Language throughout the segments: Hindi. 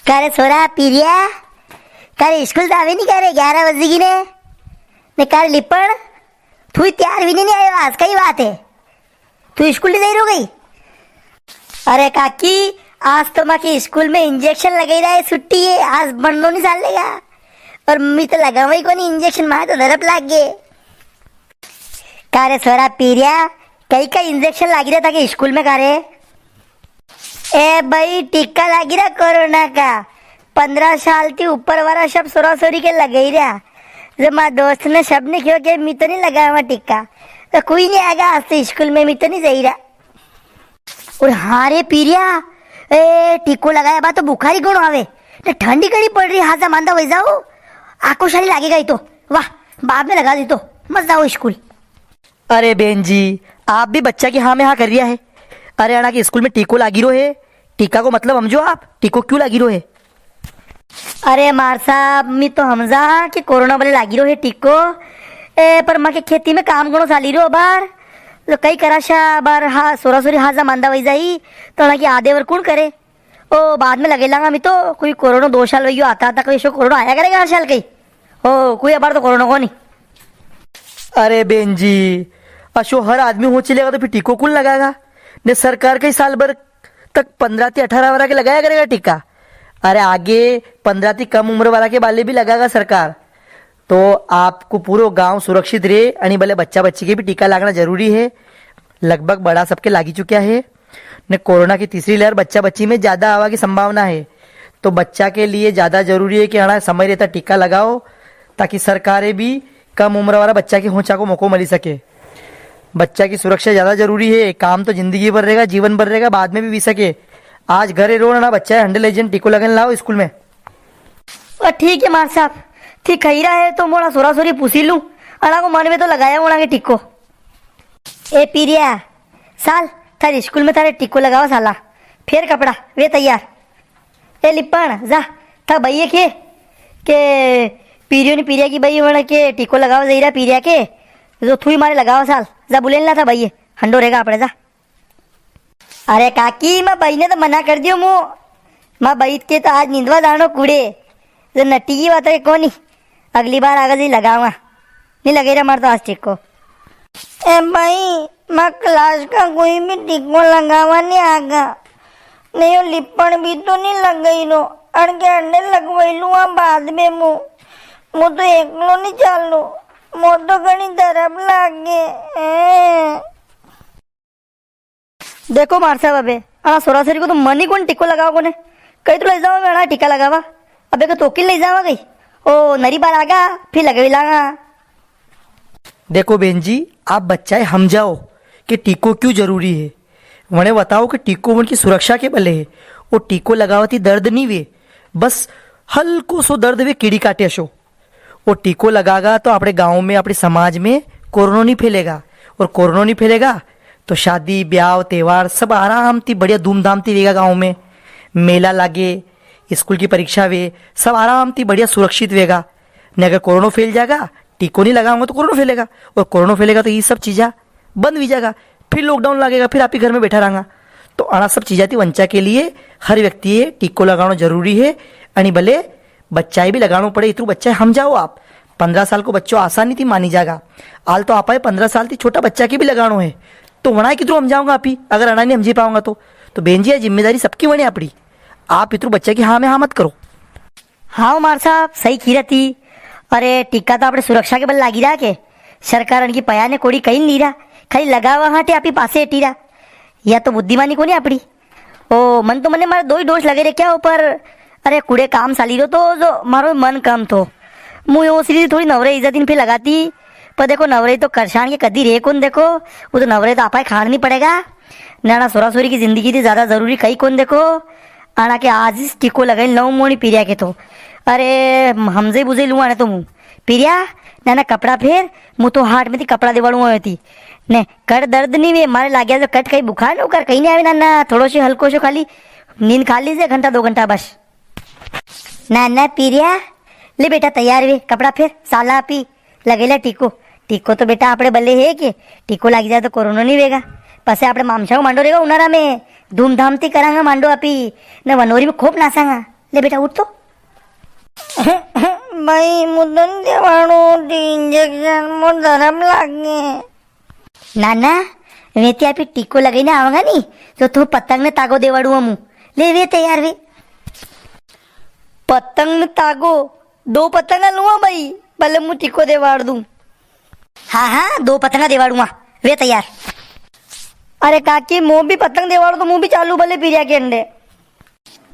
कारे सोरा पीरिया कारे स्कूल तो आवे नहीं कारे 11 बजे की ने कारे लिपण तू तैयार भी नहीं आयो आज कई बात है तू स्कूल नहीं जा रही गई। अरे काकी आज तो माँ के स्कूल में इंजेक्शन लगे रहा है छुट्टी है आज बननो नहीं सालेगा और मैं तो लगा वही को नहीं इंजेक्शन मारे तो धरप लाग गए। कारे सोरा पीरिया कई का इंजेक्शन लगी रहा था कि स्कूल में कारे ए भाई टीका लगी रहा कोरोना का 15 साल थी ऊपर वाला सब सोरा सोरी के लगे ही रहा जब माँ दोस्त ने सब ने क्यों के मैं तो नहीं लगा हुआ टीका तो कोई नहीं आएगा आज से स्कूल में मैं तो नहीं सही रहा। और हाँ रे पीरिया ए टीको लगाया बा तो बुखारी कौन आवे तो ठंडी कड़ी पड़ रही हाथ मानता वही जाओ आंखों शाली लगेगा ही तो वाह बाद में लगा दी तो मत जाओ स्कूल। अरे बेन जी आप भी बच्चा की हाँ में हाँ कर रिया है। अरे अना के स्कूल में टीको लागी रो है टीका को मतलब समझो आप टीको क्यों लागी रो है। अरे मार साहब मैं तो हमजा कि कोरोना वाले लागी रो है टीको ए पर माँ के खेती में काम करो साली रो बार तो कई कराशा बार हाँ सोरा सोरी हाँ मांदा वही जाई तो ना कि आधे वर कौन करे ओ बाद में लगे लांगा मैं तो कोई कोरोना 2 साल वही आता था कोई शो कोरोना आया करेगा हर साल कहीं ओ कोई बार तो कोरोना को नहीं। अरे बेन जी अशो हर आदमी हो चलेगा तो फिर टीको कौन लगाएगा ने सरकार कई साल भर तक 15 से 18 वाला के लगाया करेगा टीका। अरे आगे 15 से कम उम्र वाला के बाले भी लगाएगा सरकार तो आपको पूरा गांव सुरक्षित रहे अनि भले बच्चा बच्ची के भी टीका लगना जरूरी है। लगभग बड़ा सबके लागी चुका है ने कोरोना की तीसरी लहर बच्चा बच्ची में ज़्यादा आवा की संभावना है तो बच्चा के लिए ज़्यादा जरूरी है कि हाँ समय रहता टीका लगाओ ताकि सरकारें भी कम उम्र वाला बच्चा के होंचा को मौका मिल सके। बच्चा की सुरक्षा ज़्यादा जरूरी है काम तो जिंदगी भर रहेगा जीवन भर रहेगा बाद में भी सके। आज घरे रो ना बच्चा है 100 एजेंट टीको लगन लाओ स्कूल में। ठीक है मार साहब ठीक कही रहा है तो मोड़ा सोरा सोरी पूछी लूँ अड़ा को मन में तो लगाया मोड़ा के टिक्को। ए पीरिया साल थारे स्कूल में थारे टिक्को लगाओ साला फिर कपड़ा वे तैयार ए लिपण जा था भैया के पीरियो ने पीरिया की भई वण के टिक्को लगाओ जईरा पीरिया के जो थुई मारे लगाओ साल जा बुलेन ला था भैया हंडो रहेगा अपने जा। अरे काकी मैं बई ने तो मना कर दियो मुँह माँ बई के तो आज नींदवा जानो कूड़े जो नट्टी की बात है कौन अगली बार आगे जी लगाऊंगा नहीं लगेगा मार तो आज टिक्को। ए भाई मैं क्लास का कोई भी टिक्को लगावा नहीं आगा नहीं लिपण भी तो नहीं लग गई नो अड़के अंडे लगवाई लू बाद में मुँह तो एकलो नहीं चल लू मुँह तो घनी तरफ लागे। देखो मार साहब अबे हाँ सोरासरी को तो मन ही कौन टिक्को लगाओ कोने कहीं तो ले जाओ मैं टीका लगावा अबे को तोकिल ले जावा गई ओ नरी बार आगा फिर लगे लागा। देखो बेन जी आप बच्चा है हम जाओ कि टीको क्यों जरूरी है वने बताओ कि टीको उनकी सुरक्षा के बले है वो टीको लगावती दर्द नहीं वे बस हल्को सो दर्द वे कीड़ी काटे शो वो टीको लगागा तो अपने गांव में अपने समाज में कोरोना नहीं फैलेगा और कोरोना नहीं फैलेगा तो शादी ब्याह त्यौहार सब आराम थी बढ़िया धूमधाम थी रहेगा गाँव में मेला लागे स्कूल की परीक्षा वे सब आराम थी बढ़िया सुरक्षित वेगा ने अगर कोरोना फैल जाएगा टीको नहीं लगाऊंगा तो कोरोना फैलेगा और कोरोना फैलेगा तो ये सब चीज़ा बंद भी जाएगा फिर लॉकडाउन लगेगा फिर आप ही घर में बैठा रहेगा तो आना सब चीज़ा थी वंचा के लिए हर व्यक्ति टीको लगाना जरूरी है अनि भले बच्चा भी लगाना पड़े इतू बच्चा हम जाओ आप 15 साल को बच्चों आसानी थी मानी जाएगा आल तो आप 15 साल थी छोटा बच्चा के भी लगाना है तो वना कितरू हम जाऊंगा आप ही अगर अना नहीं हम जी पाऊंगा तो बेन जी जिम्मेदारी सबकी बने अपनी आप इतरू बच्चा की हाँ में हाँ मत करो। हाँ मार साहब सही खीरा थी अरे टीका तो अपने सुरक्षा के बल लागी रहा के सरकार उनकी पया ने कोड़ी कहीं नहीं रहा खाली लगावा हाँ आप ही पासे हटी रहा या तो बुद्धिमानी को नहीं अपनी ओ मन तो मने मारे 2 ही डोज लगे रे क्या ऊपर अरे कूड़े काम साली रो तो जो मारो मन कम थो मुँह वो सीधी थोड़ी नवरे इज्जत दिन फिर लगाती पर देखो नवरे तो करशान के कदी रे कौन देखो वो तो नवरे तो आपा खान नहीं पड़ेगा नाना सोरा सोरी की जिंदगी थी ज़्यादा जरूरी कहीं कौन देखो आना के आज ही टिको लगाई नौ मोनी पीरिया के तो अरे हमसे बुझे लूँ आने तो मुँह पीरिया ना कपड़ा फेर मुँह तो हाट में थी कपड़ा दिवाड़ू थी ने कट दर्द नहीं वे मारे लाग गया तो कट कहीं बुखार न कर कहीं नहीं आवे ना थोड़ो से हल्को से खाली नींद खा लीजिए घंटा 2 घंटा बस ना पीरिया ले बेटा तैयार वे कपड़ा फेर साला पी लगेला टीको टीको तो बेटा आपड़े बल्ले है कि टीको लागी जाए तो कोरोना नहीं वेगा पसे आपड़े मामसा को मांडो रहेगा उनारा में धूमधाम थी करांगा मांडो आपी ने वनोरी में खूब नासांगा ले बेटा उठ तो भाई मुदन देवाणु इंजेक्शन मो धरम लागे नाना वे ત્યાં પી ટીકો લગાઈને આવાંગા ની તો તું પતંગને તાગો દેવાડું અમું ले वे तैयार वे पतंग ने तागो 2 पतंगा लूंगा भाई भले मुँह टीको देवाड़ दूं हाँ हाँ 2 पतंगा देवाड़ूंगा वे तैयार अरे काकी मुँह भी पतंग देवाड़ो तो मुँह भी चालू भले पीरिया के अंडे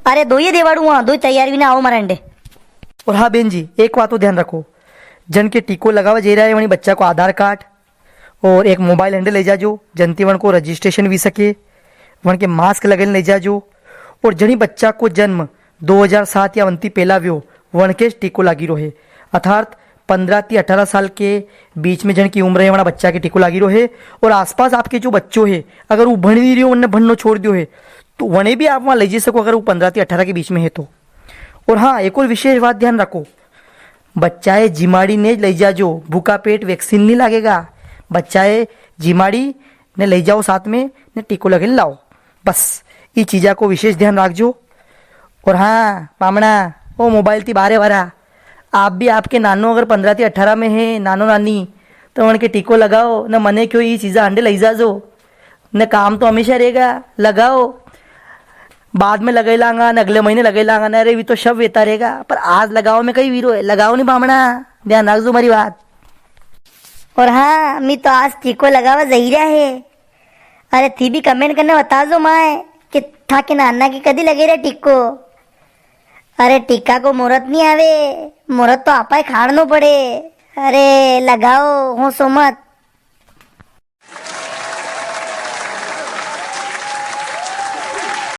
अरे 2 ही देवाड़ूंगा 2 तैयार भी ना आओ मारा अंडे और हाँ बहन जी एक बात तो ध्यान रखो जन के टीको लगावा जे रहा है वही बच्चा को आधार कार्ड और एक मोबाइल हैंडल ले जाजो जनती वन को रजिस्ट्रेशन भी सके वन के मास्क लगेल ले जाजो और जनी बच्चा को जन्म 2007 या वंती पहला व्यो वन के टीको लागी रहे अर्थात 15 થી 18 साल के बीच में जन की उम्र है वहाँ बच्चा के टीको लागी रहे और आसपास आपके जो बच्चों है अगर वो भण नहीं रही हो उन्हें भणनो छोड़ दियो है तो वने भी आप वहाँ ले जा सको अगर वो 15 થી 18 के बीच में है तो। और हाँ एक और विशेष बात ध्यान रखो बच्चाए जिमाड़ी ने ले जाजो भूखा पेट वैक्सीन नहीं लगेगा बच्चाए जिमाड़ी ने ले जाओ साथ में ने टीको लगे लाओ बस ये चीज़ा को विशेष ध्यान रखजो। और हाँ पामणा ओ मोबाइल थी बारे वारा आप भी आपके नानो अगर 15 થી 18 में है नानो नानी तो उनके टीको लगाओ न मने क्यों ये चीज़ा अंडे ले जाजो न काम तो हमेशा रहेगा लगाओ बाद में लगे लांगा न अगले महीने लगे लांगा न अरे भी तो शव वेता रहेगा पर आज लगाओ में कई वीरो है लगाओ नहीं बामणा ध्यान रखजो हमारी बात। और हाँ मैं तो आज टीको लगावा जहीरा है अरे थी भी कमेंट करने बता दो माए कि था के नाना की कदी लगे रे टीको अरे टीका को मुहूर्त नहीं आवे मुहूर्त तो आपा खाड़नो पड़े अरे लगाओ हो सो मत।